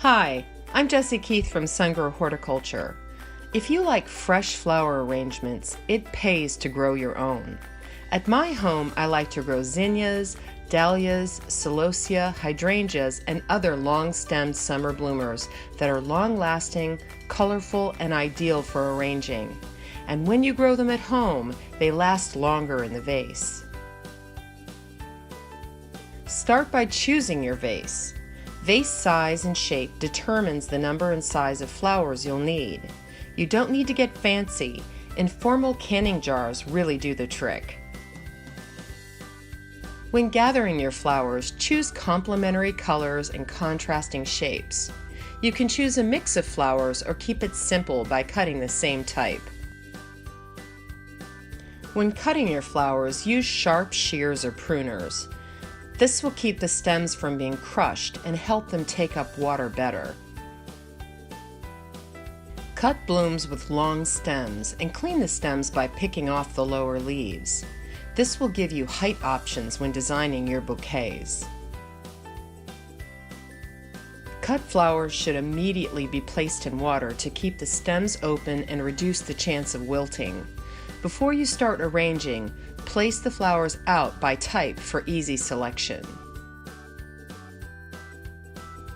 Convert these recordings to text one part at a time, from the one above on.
Hi, I'm Jessie Keith from Sungrow Horticulture. If you like fresh flower arrangements, it pays to grow your own. At my home, I like to grow zinnias, dahlias, celosia, hydrangeas, and other long-stemmed summer bloomers that are long-lasting, colorful, and ideal for arranging. And when you grow them at home, they last longer in the vase. Start by choosing your vase. Vase size and shape determines the number and size of flowers you'll need. You don't need to get fancy. Informal canning jars really do the trick. When gathering your flowers, choose complementary colors and contrasting shapes. You can choose a mix of flowers or keep it simple by cutting the same type. When cutting your flowers, use sharp shears or pruners. This will keep the stems from being crushed and help them take up water better. Cut blooms with long stems and clean the stems by picking off the lower leaves. This will give you height options when designing your bouquets. Cut flowers should immediately be placed in water to keep the stems open and reduce the chance of wilting. Before you start arranging, place the flowers out by type for easy selection.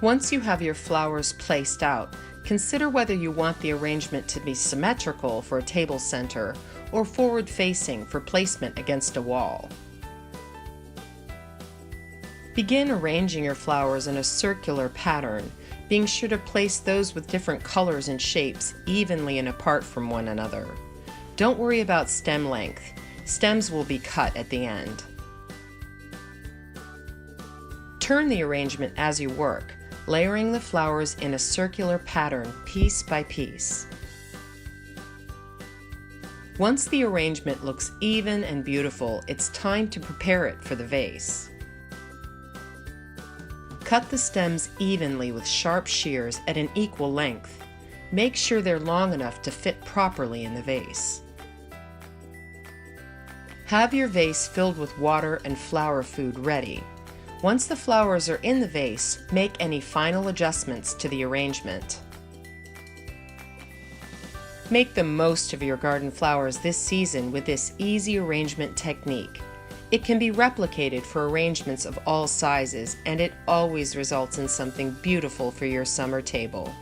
Once you have your flowers placed out, consider whether you want the arrangement to be symmetrical for a table center or forward-facing for placement against a wall. Begin arranging your flowers in a circular pattern, being sure to place those with different colors and shapes evenly and apart from one another. Don't worry about stem length. Stems will be cut at the end. Turn the arrangement as you work, layering the flowers in a circular pattern piece by piece. Once the arrangement looks even and beautiful, it's time to prepare it for the vase. Cut the stems evenly with sharp shears at an equal length. Make sure they're long enough to fit properly in the vase. Have your vase filled with water and flower food ready. Once the flowers are in the vase, make any final adjustments to the arrangement. Make the most of your garden flowers this season with this easy arrangement technique. It can be replicated for arrangements of all sizes, and it always results in something beautiful for your summer table.